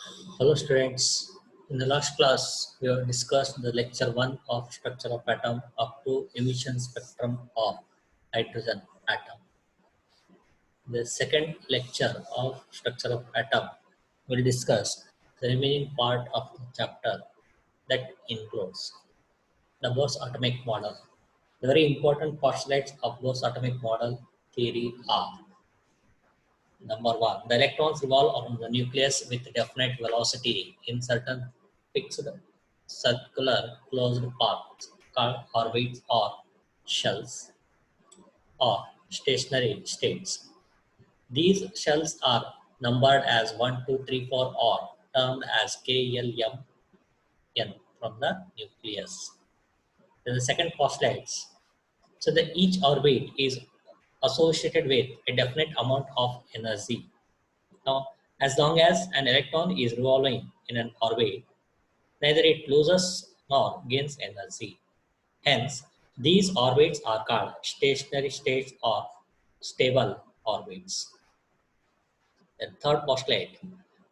Hello students. In the last class, we have discussed the lecture 1 of structure of atom up to emission spectrum of hydrogen atom. The second lecture of structure of atom will discuss the remaining part of the chapter that includes the Bose atomic model. The very important postulates of Bose atomic model theory are: number one, the electrons revolve around the nucleus with definite velocity in certain fixed circular closed paths called orbits or shells or stationary states. These shells are numbered as 1, 2, 3, 4 or termed as KLMN from the nucleus. Then the second postulate. So that each orbit is associated with a definite amount of energy. Now, as long as an electron is revolving in an orbit, neither it loses nor gains energy. Hence, these orbits are called stationary states or stable orbits. The third postulate,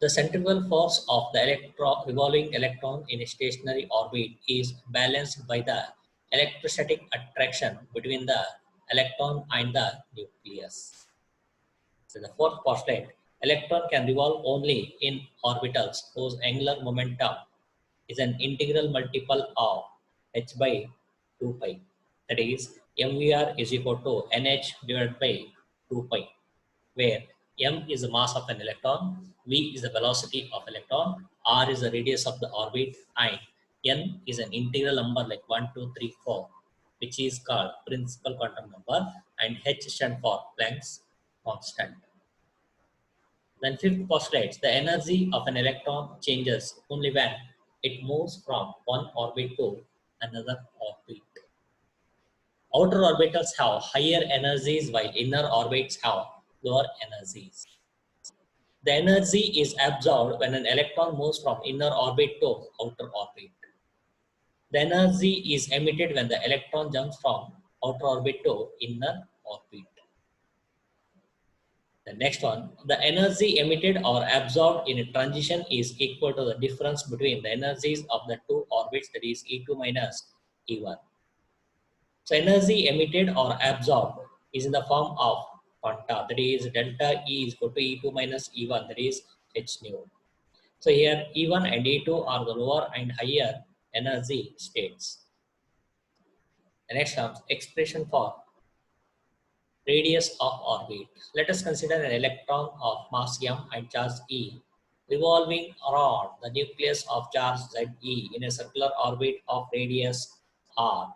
the centrifugal force of the revolving electron in a stationary orbit is balanced by the electrostatic attraction between the electron and the nucleus. So the fourth postulate, electron can revolve only in orbitals whose angular momentum is an integral multiple of h by 2 pi. That is, mvr is equal to nh divided by 2 pi, where m is the mass of an electron, v is the velocity of electron, r is the radius of the orbit, and n is an integral number like 1, 2, 3, 4, which is called principal quantum number, and h stands for Planck's constant. Then fifth postulates the energy of an electron changes only when it moves from one orbit to another orbit. Outer orbitals have higher energies while inner orbits have lower energies. The energy is absorbed when an electron moves from inner orbit to outer orbit. The energy is emitted when the electron jumps from outer orbit to inner orbit. The next one, the energy emitted or absorbed in a transition is equal to the difference between the energies of the two orbits, that is E2 minus E1. So energy emitted or absorbed is in the form of quanta, that is delta E is equal to E2 minus E1, that is h nu. So here E1 and E2 are the lower and higher energy states. The next comes expression for radius of orbit. Let us consider an electron of mass m and charge e revolving around the nucleus of charge Ze in a circular orbit of radius r.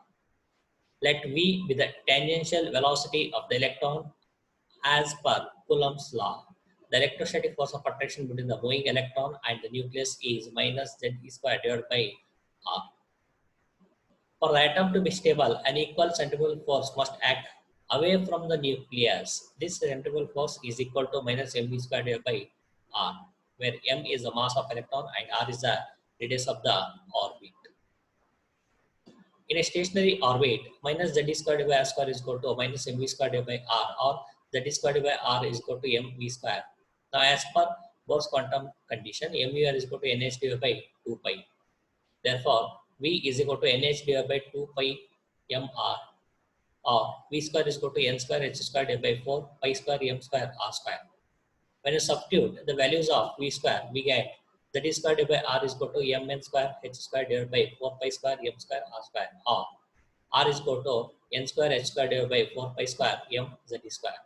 Let v be the tangential velocity of the electron as per Coulomb's law. The electrostatic force of attraction between the moving electron and the nucleus is minus Ze squared divided by r. For the atom to be stable, an equal centrifugal force must act away from the nucleus. This centrifugal force is equal to minus mv squared divided by r, where m is the mass of electron and r is the radius of the orbit. In a stationary orbit, minus z squared divided by r square is equal to minus mv squared divided by r, or z squared divided by r is equal to mv square. Now, as per Bohr's quantum condition, mvr is equal to nh divided by 2 pi. Therefore, v is equal to nh divided by 2 pi mr, or v square is equal to n square h square divided by 4 pi square m square r square. When you substitute the values of v square, we get z square divided by r is equal to mn square h square divided by 4 pi square m square r square, or r is equal to n square h square divided by 4 pi square m z square.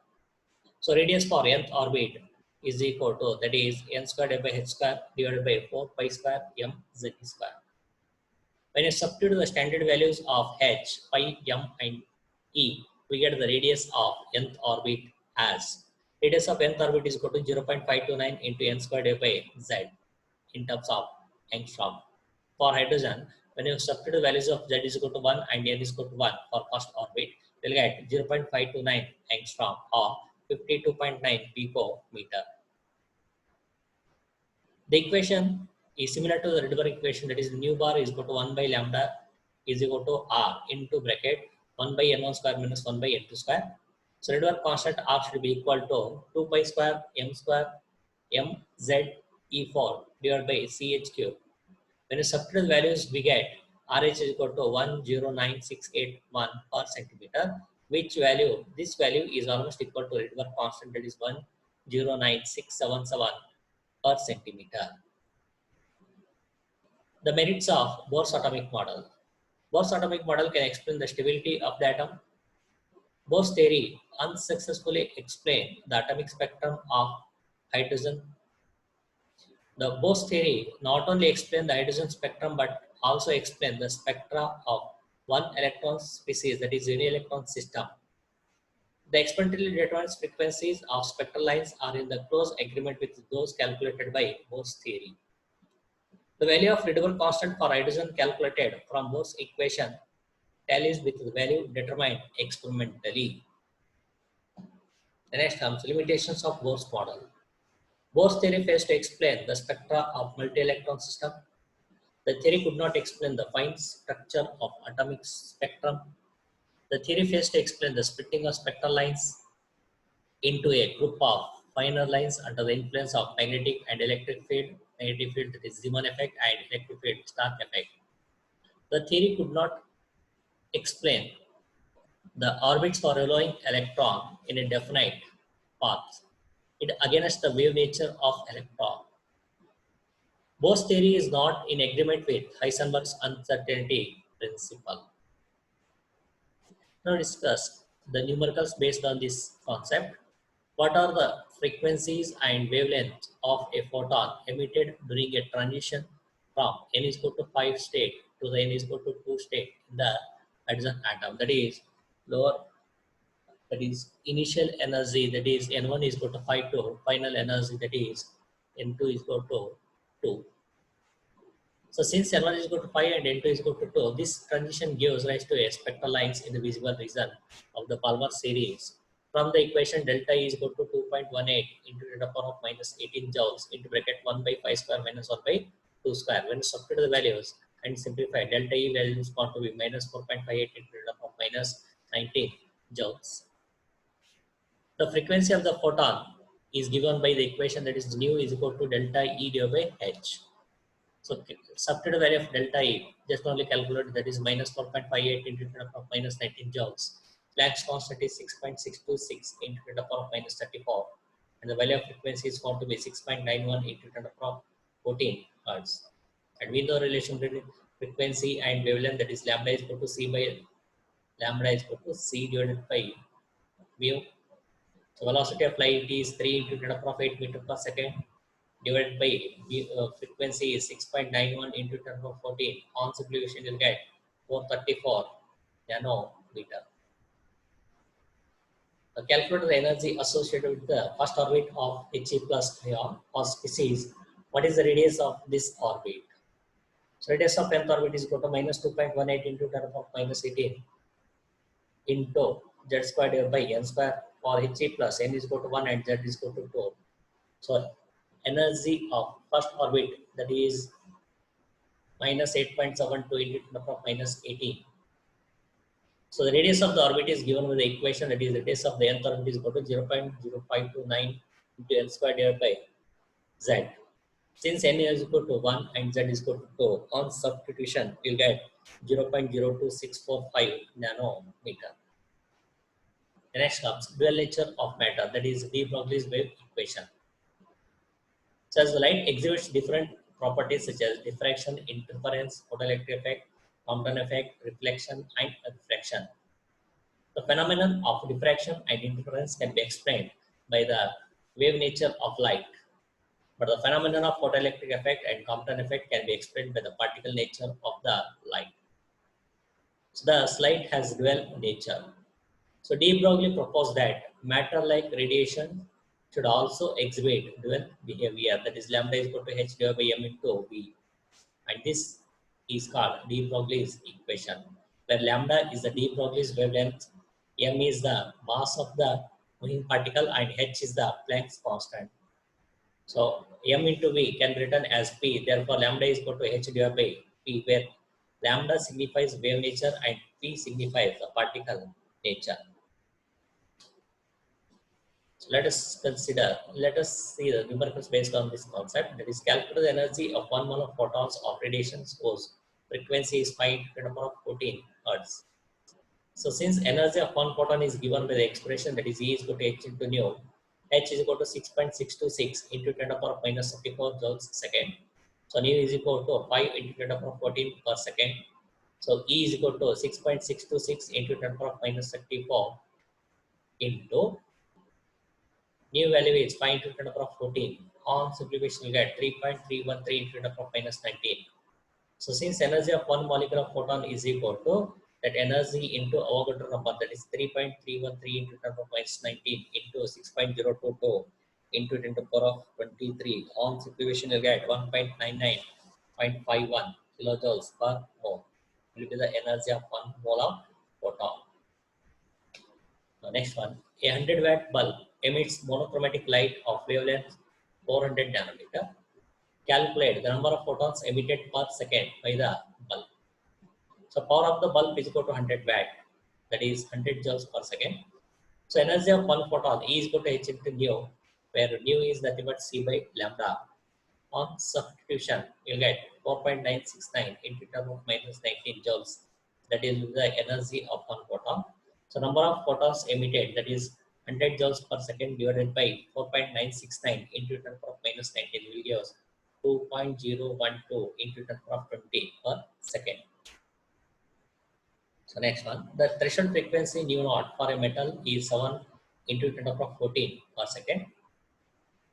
So radius for nth orbit is equal to, that is n square divided by h square divided by 4 pi square m z square. When you substitute the standard values of h, pi, m and e, we get the radius of nth orbit as radius of nth orbit is equal to 0.529 into n squared divided by z in terms of angstrom. For hydrogen, when you substitute the values of z is equal to 1 and n is equal to 1 for first orbit, you will get 0.529 angstrom or 52.9 picometer. The equation is similar to the Rydberg equation, that is nu bar is equal to 1 by lambda is equal to r into bracket 1 by n1 square minus 1 by n2 square. So Rydberg constant r should be equal to 2 pi square m z E4 divided by CH cube. When you substitute the values, we get RH is equal to 109,681 per centimeter, which value, this value is almost equal to Rydberg constant, that is 109,677 per centimeter. The merits of Bohr's atomic model. Bohr's atomic model can explain the stability of the atom. Bohr's theory unsuccessfully explained the atomic spectrum of hydrogen. The Bohr's theory not only explained the hydrogen spectrum but also explained the spectra of one electron species, that is uni-electron system. The experimentally determined frequencies of spectral lines are in the close agreement with those calculated by Bohr's theory. The value of Rydberg constant for hydrogen calculated from Bohr's equation tallies with the value determined experimentally. The next comes limitations of Bohr's model. Bohr's theory fails to explain the spectra of multi-electron system. The theory could not explain the fine structure of atomic spectrum. The theory fails to explain the splitting of spectral lines into a group of finer lines under the influence of magnetic and electric field, that is Zeeman effect, and electric field Stark effect. The theory could not explain the orbits for allowing electron in a definite path. It against the wave nature of electron. Bohr's theory is not in agreement with Heisenberg's uncertainty principle. Now discuss the numericals based on this concept. What are the frequencies and wavelengths of a photon emitted during a transition from n is equal to 5 state to the n is equal to 2 state in the hydrogen atom? That is lower, that is initial energy, that is n1 is equal to 5 to final energy, that is n2 is equal to 2. So since N1 is equal to 5 and N2 is equal to 2, this transition gives rise to a spectral lines in the visible region of the Palmer series. From the equation, delta E is equal to 2.18 into the power of minus 18 joules into bracket 1 by 5 square minus 1 by 2 square. When you substitute the values and simplify, delta E value is going to be minus 4.58 into the power of minus 19 joules. The frequency of the photon is given by the equation, that is nu is equal to delta E divided by h. So substitute value of delta E, just only calculate, that is minus 4.58 into the power of minus 19 joules. Planck's constant is 6.626 into the power of minus 34. And the value of frequency is found to be 6.91 into the power of 14 hertz. And we know relation between frequency and wavelength, that is lambda is equal to c by lambda is equal to c divided by mu. So velocity of light is 3 into the power of 8 meter per second, divided by frequency is 6.91 into 10 to 14. On simplification, you'll get 434 nanometer. Calculate the energy associated with the first orbit of He plus ion or species. What is the radius of this orbit? So radius of nth orbit is equal to minus 2.18 into 10 to the minus 18 into z squared divided by n square for He plus n is equal to 1 and z is equal to 2. So energy of first orbit, that is minus 8.72 into the power of minus 18. So the radius of the orbit is given with the equation, that is the radius of the nth orbit is equal to 0.0529 into n square divided by z. Since n is equal to 1 and z is equal to 2, on substitution you'll get 0.02645 nanometer. The next comes dual nature of matter, that is de Broglie's wave equation. So as the light exhibits different properties such as diffraction, interference, photoelectric effect, Compton effect, reflection, and refraction. The phenomenon of diffraction and interference can be explained by the wave nature of light, but the phenomenon of photoelectric effect and Compton effect can be explained by the particle nature of the light. So the slide has dual nature. So de Broglie proposed that matter-like radiation should also exhibit dual behavior, that is lambda is equal to h divided by m into v, and this is called de Broglie's equation, where lambda is the de Broglie's wavelength, m is the mass of the moving particle, and h is the Planck's constant. So m into v can be written as p, therefore lambda is equal to h divided by p, where lambda signifies wave nature and p signifies the particle nature. So let us see the numericals based on this concept. That is, calculate the energy of 1 mole of photons of radiation whose frequency is 5 to the power of 14 hertz. So since energy of one photon is given by the expression that is E is equal to h into nu, h is equal to 6.626 into 10 to the power of minus 34 joules second. So nu is equal to 5 into 10 to the power of 14 per second. So E is equal to 6.626 into 10 to the power of minus 34 into new value is 5 into 10 to the power of 14. On simplification, you get 3.313 into 10 to the power of minus 19. So since energy of one molecule of photon is equal to that energy into Avogadro number, that is 3.313 into 10 to the minus 19 into 6.022 into 10 to the power of 23. On simplification, you get 1.99.51 kilojoules per mole. Will be the energy of one mole of photon. The next one, a 100-watt bulb emits monochromatic light of wavelength 400 nanometer. Calculate the number of photons emitted per second by the bulb. So power of the bulb is equal to 100 watt, that is 100 joules per second. So energy of one photon E is equal to h into nu, where nu is nothing but c by lambda. On substitution, you get 4.969 into 10 of minus 19 joules. That is the energy of one photon. So number of photons emitted, that is 100 joules per second divided by 4.969 into 10 of minus 19 will give us 2.012 into 10 of 20 per second. So next one, the threshold frequency nu naught for a metal is 7 into 10 of 14 per second.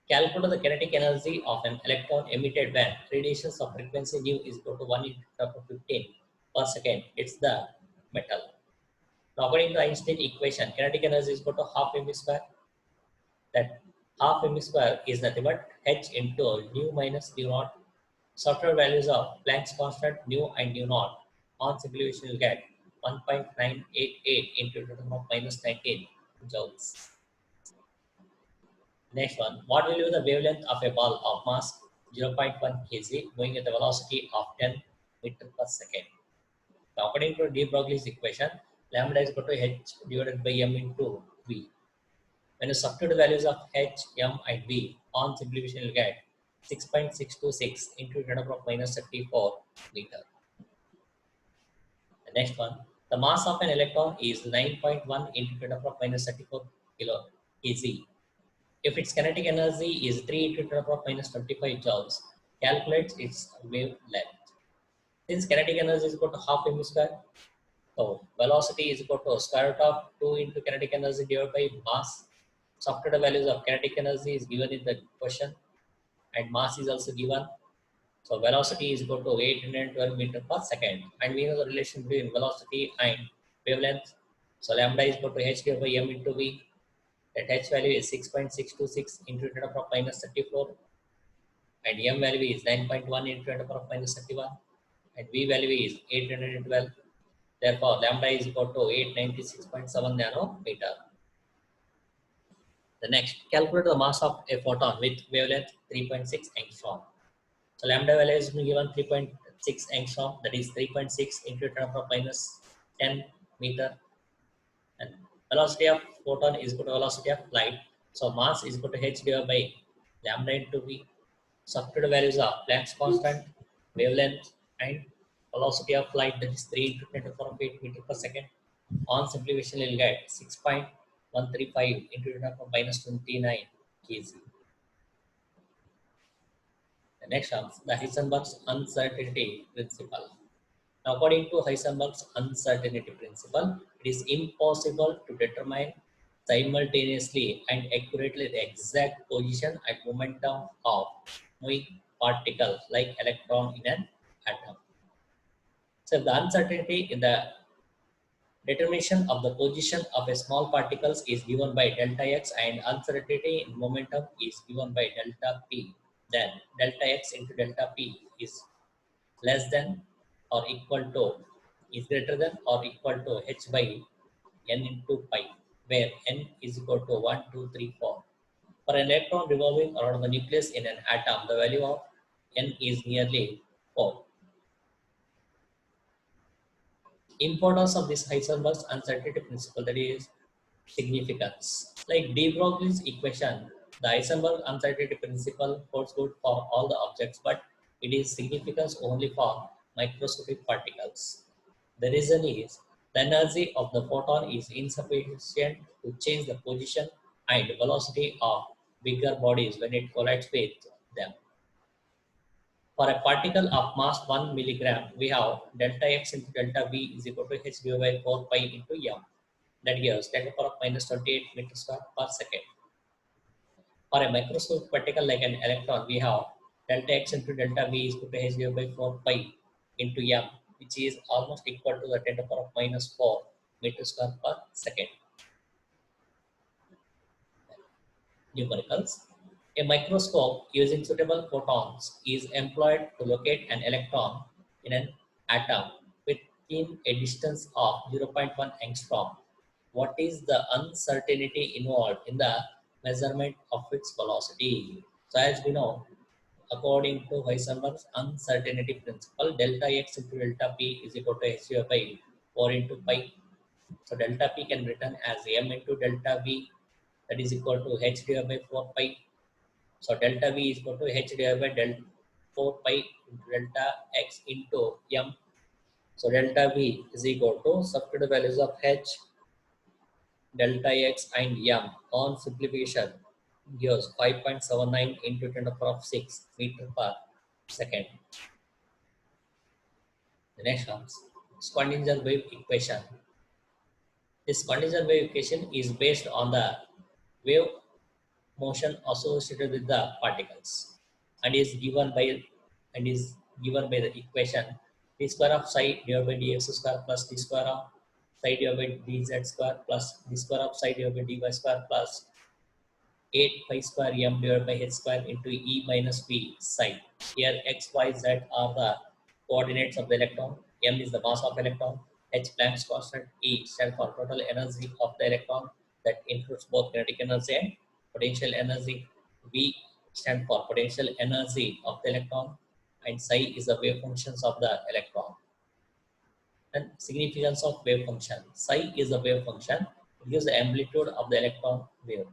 Calculate the kinetic energy of an electron emitted when radiations of frequency nu is equal to 1 into 10 of 15 per second. It's the metal. Now, according to Einstein equation, kinetic energy is equal to half m square. That half m square is nothing but h into nu minus nu naught. Software values of Planck's constant nu and nu naught. On simplification, you get 1.988 into 10 to the power minus 19 joules. Next one, what will be the wavelength of a ball of mass 0.1 kg moving at the velocity of 10 meter per second? Now, according to de Broglie's equation, lambda is equal to h divided by m into v. When you substitute the values of h, m, and v, on simplification, you get 6.626 into 10 to the power minus 34 meter. The next one, the mass of an electron is 9.1 into 10 to the power minus 34 kg. If its kinetic energy is 3 into 10 to the power minus 25 joules, calculate its wavelength. Since kinetic energy is equal to half m square, so velocity is equal to square root of 2 into kinetic energy divided by mass. Substitute the values of kinetic energy is given in the question, and mass is also given. So velocity is equal to 812 meter per second, and we know the relation between velocity and wavelength. So lambda is equal to h divided by m into v. That h value is 6.626 into 10 to the power minus 34, and m value is 9.1 into 10 to the power minus 31, and v value is 812. Therefore, lambda is equal to 896.7 nanometer. The next, calculate the mass of a photon with wavelength 3.6 angstrom. So lambda value is given 3.6 angstrom, that is 3.6 into 10 to the power minus 10 meter. And velocity of photon is equal to velocity of light. So mass is equal to h divided by lambda into v. Substitute values of Planck's constant, wavelength, and velocity of light, that is 3 into 10 to the power 8 meter per second. On simplification, you'll get 6.135 into 10 to the power minus 29 kg. The next one, the Heisenberg's uncertainty principle. Now, according to Heisenberg's uncertainty principle, it is impossible to determine simultaneously and accurately the exact position and momentum of moving particle like electron in an atom. So, the uncertainty in the determination of the position of a small particles is given by delta x, and uncertainty in momentum is given by delta p. Then delta x into delta p is less than or equal to, is greater than or equal to h by n into pi, where n is equal to 1, 2, 3, 4. For an electron revolving around the nucleus in an atom, the value of n is nearly 4. Importance of this Heisenberg's uncertainty principle, that is, significance. Like de Broglie's equation, the Heisenberg uncertainty principle holds good for all the objects, but it is significance only for microscopic particles. The reason is the energy of the photon is insufficient to change the position and velocity of bigger bodies when it collides with them. For a particle of mass 1 milligram, we have delta x into delta v is equal to h divided by 4 pi into m. That gives 10 to the power of minus 28 meters square per second. For a microscopic particle like an electron, we have delta x into delta v is equal to h divided by 4 pi into m, which is almost equal to the 10 to the power of minus 4 meters square per second. Numericals. A microscope using suitable photons is employed to locate an electron in an atom within a distance of 0.1 angstrom. What is the uncertainty involved in the measurement of its velocity? So as we know, according to Heisenberg's uncertainty principle, delta x into delta p is equal to h square by 4 into pi. So delta p can be written as m into delta v, that is equal to h divided by 4 pi. So delta v is equal to h divided by delta 4 pi into delta x into m. So delta v is equal to substitute values of h, delta x and m on simplification gives 5.79 into 10 to the power of 6 meter per second. The next comes Schrodinger wave equation. This Schrodinger wave equation is based on the wave motion associated with the particles and is given by the equation d square of psi divided by dx square plus d square of psi divided by dz square plus d square of psi divided by dy square plus 8 pi square m divided by h square into e minus v psi. Here x, y, z are the coordinates of the electron, m is the mass of electron, h Planck's constant, E stands for total energy of the electron that includes both kinetic energy and potential energy, v stands for potential energy of the electron, and psi is the wave functions of the electron. And significance of wave function. Psi is the wave function, it gives the amplitude of the electron wave.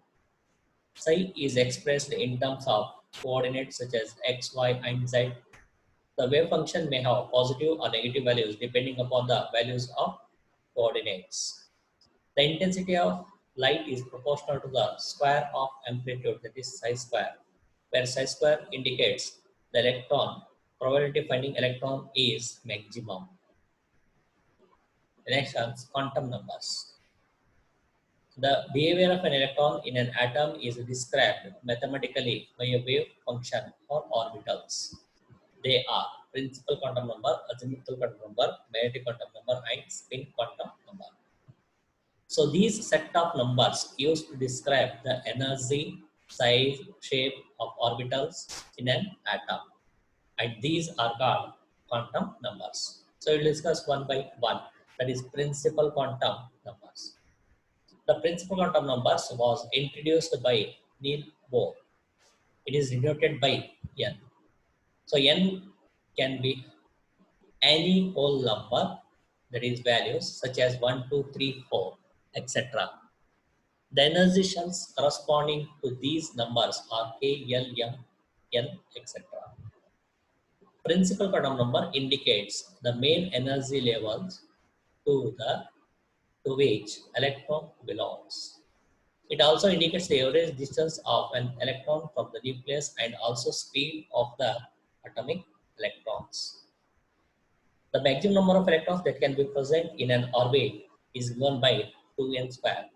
Psi is expressed in terms of coordinates such as x, y, and z. The wave function may have positive or negative values depending upon the values of coordinates. The intensity of light is proportional to the square of amplitude, that is psi square, where psi square indicates the electron probability of finding electron is maximum. The next comes quantum numbers. The behavior of an electron in an atom is described mathematically by a wave function or orbitals. They are principal quantum number, azimuthal quantum number, magnetic quantum number, and spin quantum number. So these set of numbers used to describe the energy, size, shape of orbitals in an atom. And these are called quantum numbers. So we'll discuss one by one. That is principal quantum numbers. The principal quantum numbers was introduced by Niels Bohr. It is denoted by n. So n can be any whole number, that is values such as 1, 2, 3, 4, etc. The energy shells corresponding to these numbers are k, l, m, n, etc. Principal quantum number indicates the main energy levels to which electron belongs. It also indicates the average distance of an electron from the nucleus and also speed of the atomic electrons. The maximum number of electrons that can be present in an orbit is given by 2n square.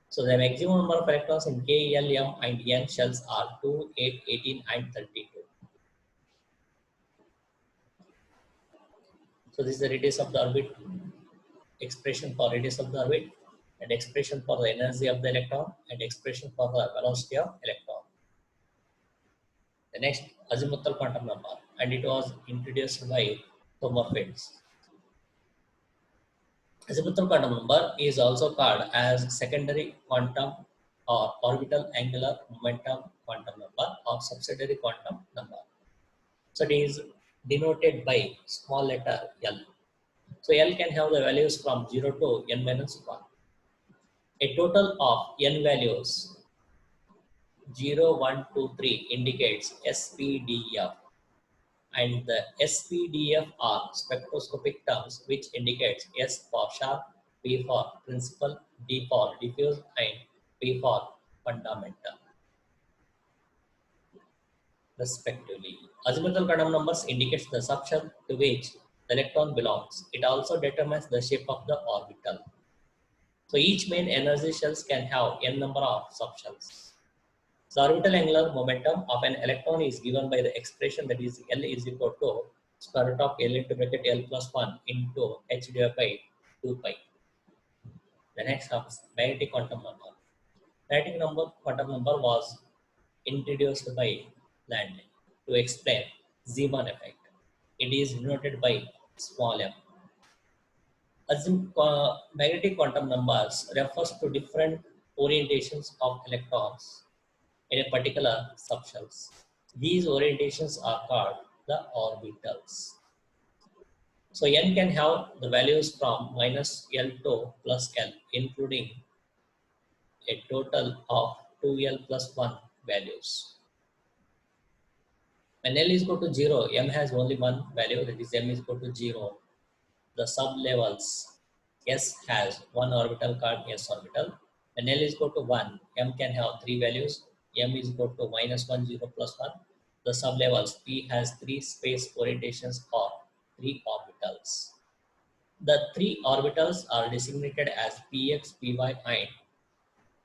So the maximum number of electrons in K, L, M and N shells are 2, 8, 18 and 32. So this is the radius of the orbit, expression for radius of the orbit, and expression for the energy of the electron, and expression for the velocity of electron. The next, azimuthal quantum number, and it was introduced by Sommerfeld. Azimuthal quantum number is also called as secondary quantum or orbital angular momentum quantum number or subsidiary quantum number. So it is denoted by small letter L. So L can have the values from 0 to n minus 1. A total of n values 0, 1, 2, 3 indicates SPDF, and the SPDF are spectroscopic terms which indicates S for sharp, P for principal, D for diffuse, and P for fundamental, respectively. Azimuthal quantum numbers indicates the subshell to which the electron belongs. It also determines the shape of the orbital. So each main energy shells can have n number of subshells. The orbital angular momentum of an electron is given by the expression that is L is equal to square root of L into bracket L plus 1 into h divided by 2 pi. The next comes magnetic quantum number. Magnetic quantum number was introduced by Landry to explain Zeeman effect. It is denoted by small m. Magnetic quantum numbers refers to different orientations of electrons in a particular subshells. These orientations are called the orbitals. So n can have the values from minus L to plus L, including a total of 2L plus 1 values. When L is equal to 0, m has only one value, that is m is equal to 0. The sublevels S has one orbital called S orbital. When L is equal to 1, m can have three values. M is equal to minus 1, 0, plus 1. The sublevels P has three space orientations or three orbitals. The three orbitals are designated as Px, Py, and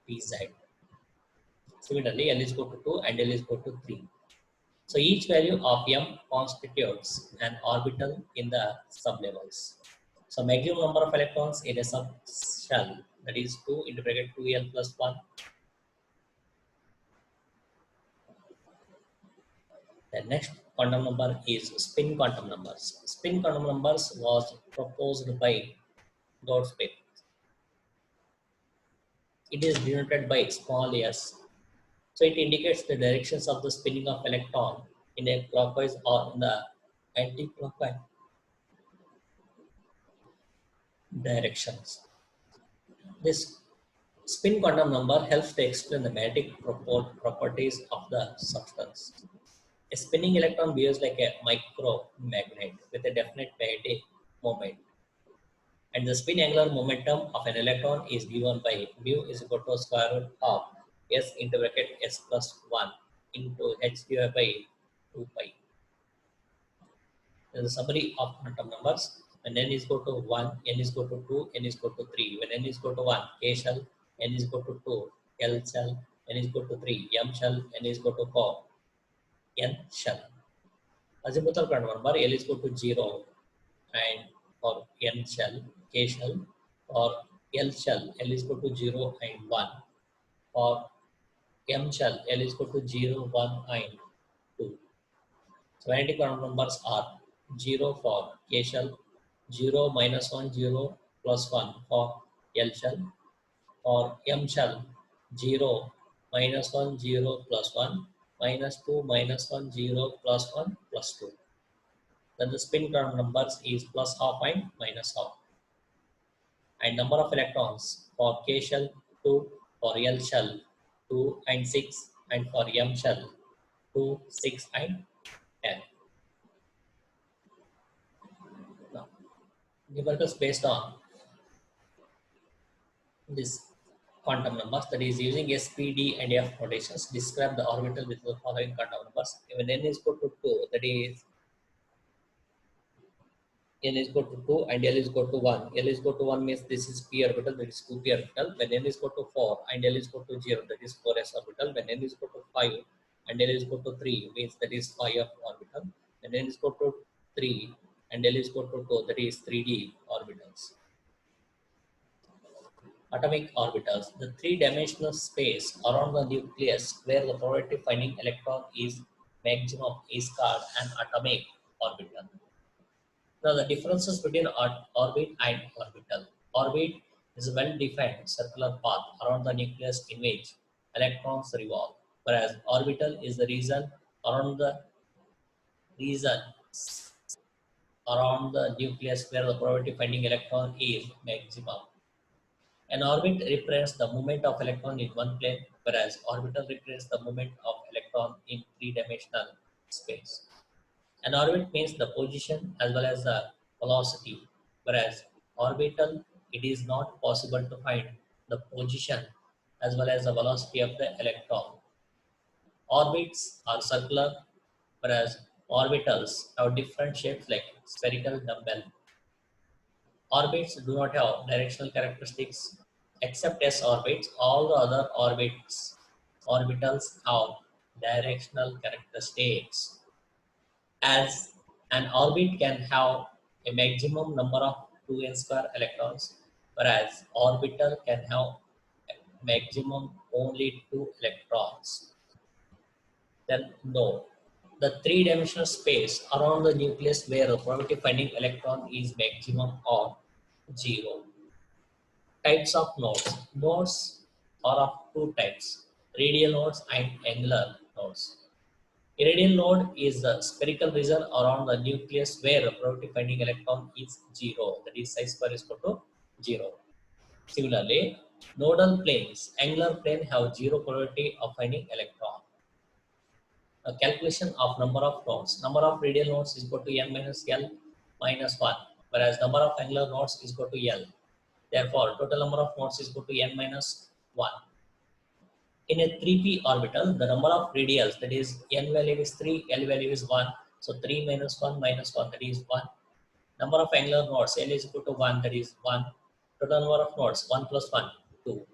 Pz. Similarly, L is equal to 2 and L is equal to 3. So each value of m constitutes an orbital in the sublevels. So maximum number of electrons in a subshell, that is 2 into bracket 2L plus 1. The next quantum number is spin quantum numbers. Spin quantum numbers was proposed by Goldspin. It is denoted by small s. So it indicates the directions of the spinning of electron in a clockwise or in the anti-clockwise directions. This spin quantum number helps to explain the magnetic properties of the substance. A spinning electron behaves like a micromagnet with a definite magnetic moment. And the spin angular momentum of an electron is given by mu is equal to square root of S into bracket S plus 1 into h divided by 2 pi. This is a summary of quantum numbers. When n is equal to 1, n is equal to 2, n is equal to 3. When n is equal to 1, k shell, n is equal to 2, L shell, n is equal to 3, m shell, n is equal to 4, n shell. Azimuthal quantum number L is equal to 0 and for n shell, k shell, for L shell, L is equal to 0 and 1. For m shell, L is equal to 0, 1 and 2. So magnetic quantum numbers are 0 for K shell, 0, minus 1, 0, plus 1 for L shell. For M shell, 0, minus 1, 0, plus 1, minus 2, minus 1, 0, plus 1, plus 2. Then the spin quantum numbers is plus half and minus half. And number of electrons for K shell, 2, for L shell, 2 and 6, and for M shell, 2, 6 and 10. Now, numericals based on this quantum numbers, that is using S, P, D and F notations, describe the orbital with the following quantum numbers. When n is equal to 2, that is n is equal to 2 and L is equal to 1. L is equal to 1 means this is p orbital, that is 2p orbital. When n is equal to 4 and L is equal to 0, that is 4s orbital. When n is equal to 5 and L is equal to 3 means that is 5f orbital. When n is equal to 3 and L is equal to 2, that is 3d orbitals. Atomic orbitals, the three-dimensional space around the nucleus where the probability of finding electron is maximum is called an atomic orbital. Now the differences between orbit and orbital. Orbit is a well-defined circular path around the nucleus in which electrons revolve, whereas orbital is the region region around the nucleus where the probability of finding electron is maximum. An orbit represents the movement of electron in one plane, whereas orbital represents the movement of electron in three-dimensional space. An orbit means the position as well as the velocity, whereas orbital, it is not possible to find the position as well as the velocity of the electron. Orbits are circular, whereas orbitals have different shapes like spherical dumbbell. Orbits do not have directional characteristics except S orbits. All the other orbitals have directional characteristics. As an orbit can have a maximum number of 2n square electrons, whereas orbital can have a maximum only 2 electrons. Then no. The three-dimensional space around the nucleus where the probability of finding electron is maximum or 0. Types of nodes. Nodes are of two types, radial nodes and angular nodes. A radial node is the spherical region around the nucleus where the probability of finding electron is 0, that is psi square is equal to 0. Similarly, nodal planes, angular plane have 0 probability of finding electron. A calculation of number of nodes. Number of radial nodes is equal to n minus L minus 1, whereas number of angular nodes is equal to L. Therefore, total number of nodes is equal to n minus 1. In a 3p orbital, the number of radials, that is n value is 3, L value is 1. So 3 minus 1, that is 1. Number of angular nodes, L is equal to 1, that is 1. Total number of nodes, 1 plus 1, 2.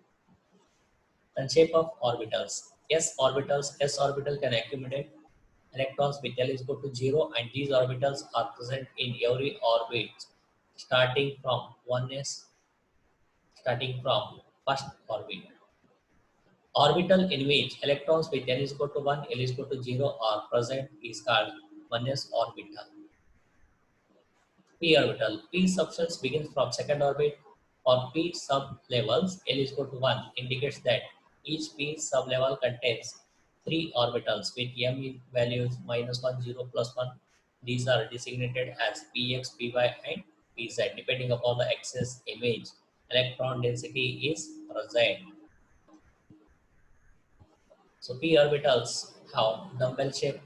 And shape of orbitals. S orbital can accumulate electrons with L is equal to 0, and these orbitals are present in every orbit starting from 1s, starting from first orbit. Orbital in which electrons with n is equal to 1, L is equal to 0 are present is called 1s orbital. P orbital. P substance begins from second orbit. For P sublevels, L is equal to 1 indicates that each P sublevel contains 3 orbitals with m values minus 1, 0, plus 1. These are designated as Px, Py, and Pz depending upon the axis image. Electron density is present. So P orbitals have dumbbell shape,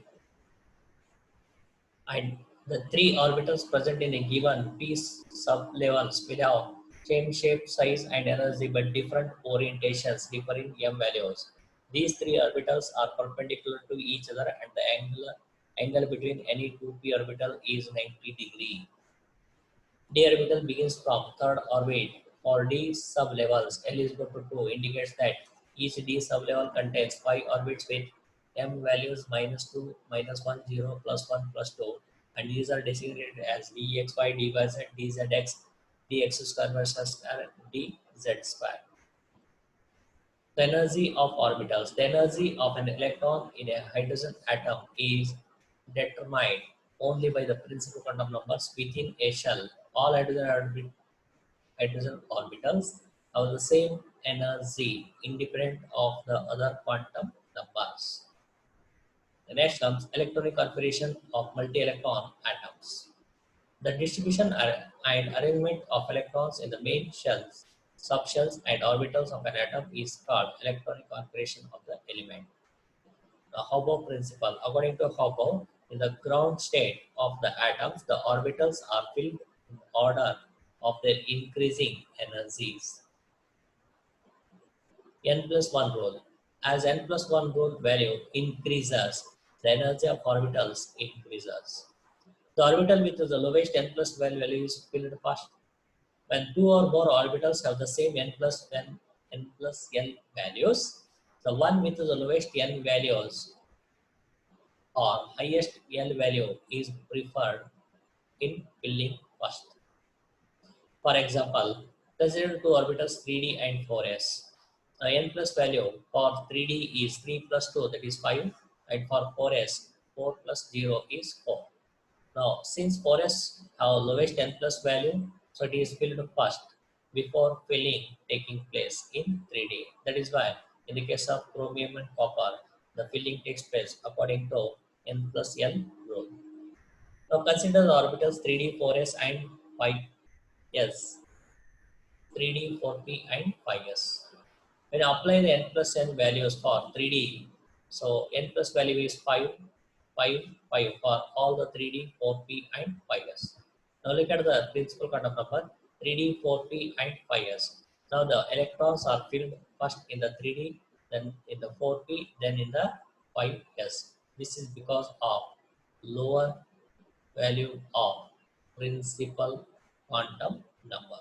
and the three orbitals present in a given p sublevels will have same shape, size, and energy, but different orientations, differing m values. These three orbitals are perpendicular to each other, and the angle between any two p orbital is 90°. D orbital begins from third orbit. For D sublevels, L is equal to 2 indicates that each D sublevel contains 5 orbits with M values minus 2, minus 1, 0, plus 1, plus 2. And these are designated as dxy, dyz, dzx, dx square versus dz square. The energy of orbitals. The energy of an electron in a hydrogen atom is determined only by the principal quantum numbers within a shell. All hydrogen orbitals have the same energy independent of the other quantum numbers. The next comes electronic configuration of multi-electron atoms. The distribution and arrangement of electrons in the main shells, subshells, and orbitals of an atom is called electronic configuration of the element. The Hobbe principle. According to Hobbe, in the ground state of the atoms, the orbitals are filled in order of their increasing energies. N plus 1 rule. As n plus 1 rule value increases, the energy of orbitals increases. The orbital with the lowest n plus 1 value is filled first. When two or more orbitals have the same n plus L values, the one with the lowest n values or highest L value is preferred in filling first. For example, consider two orbitals 3d and 4s. The n plus value for 3d is 3 plus 2, that is 5, and for 4s, 4 plus 0 is 4. Now, since 4s have lowest n plus value, so it is filled first before filling taking place in 3d. That is why, in the case of chromium and copper, the filling takes place according to n plus L rule. Now, consider the orbitals 3d, 4s, and 5s. 3D, 4P, and 5s. When I apply the n plus n values for 3D, so n plus value is 5, 5, 5 for all the 3D, 4P, and 5s. Now look at the principal quantum number 3D, 4P, and 5s. Now the electrons are filled first in the 3D, then in the 4P, then in the 5s. This is because of lower value of principal quantum number.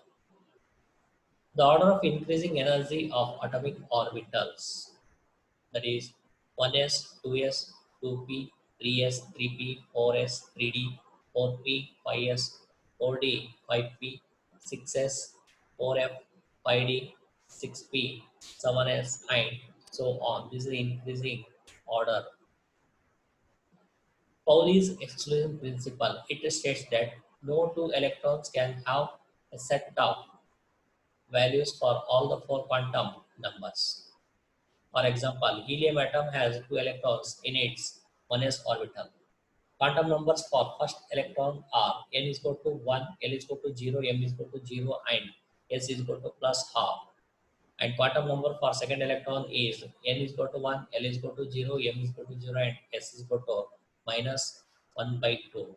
The order of increasing energy of atomic orbitals, that is 1s, 2s, 2p, 3s, 3p, 4s, 3d, 4p, 5s, 4d, 5p, 6s, 4f, 5d, 6p, 7s, and so on. This is the increasing order. Pauli's exclusion principle, it states that no two electrons can have a set of values for all the four quantum numbers. For example, helium atom has two electrons in its 1s orbital. Quantum numbers for first electron are n is equal to 1, l is equal to 0, m is equal to 0, and s is equal to plus half. And quantum number for second electron is n is equal to 1, l is equal to 0, m is equal to 0, and s is equal to minus 1 by 2.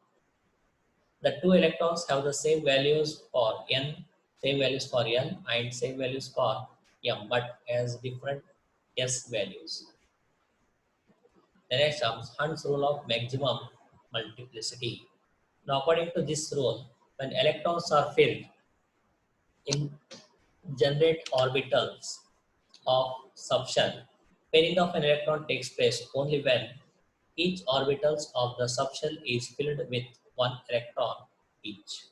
The two electrons have the same values for n, same values for l, and same values for m, but has different s values. The next comes Hund's rule of maximum multiplicity. Now, according to this rule, when electrons are filled in generate orbitals of subshell, pairing of an electron takes place only when each orbitals of the subshell is filled with one electron each.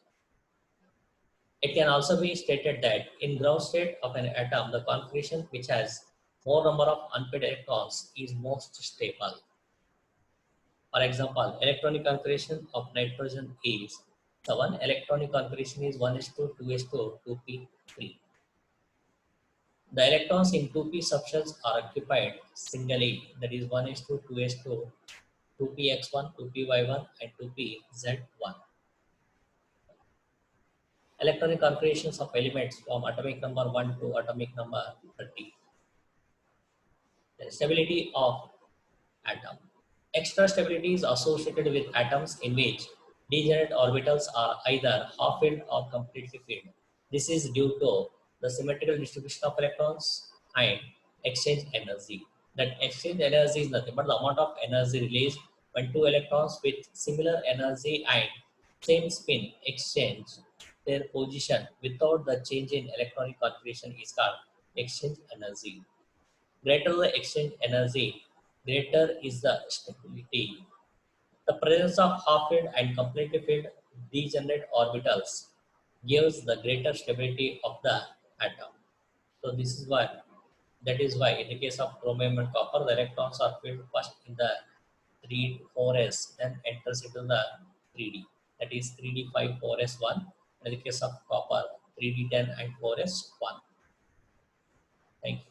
It can also be stated that in ground state of an atom, the configuration which has more number of unpaired electrons is most stable. For example, electronic configuration of nitrogen is, the one electronic configuration is 1s2, 2s2, 2p3. The electrons in 2p subshells are occupied singly, that is 1s2, 2s2, 2px1, 2py1, and 2pz1. Electronic configurations of elements from atomic number 1 to atomic number 30. The stability of atom. Extra stability is associated with atoms in which degenerate orbitals are either half-filled or completely filled. This is due to the symmetrical distribution of electrons and exchange energy. That exchange energy is nothing but the amount of energy released when two electrons with similar energy and same spin exchange their position without the change in electronic configuration is called exchange energy. Greater the exchange energy, greater is the stability. The presence of half-filled and completely filled degenerate orbitals gives the greater stability of the atom. So this is why, that is why in the case of chromium and copper, the electrons are filled first in the 3 4s, then enters into the 3d. That is 3d 5 4s 1. In the case of copper, 3d 10 and 4s 1. Thank you.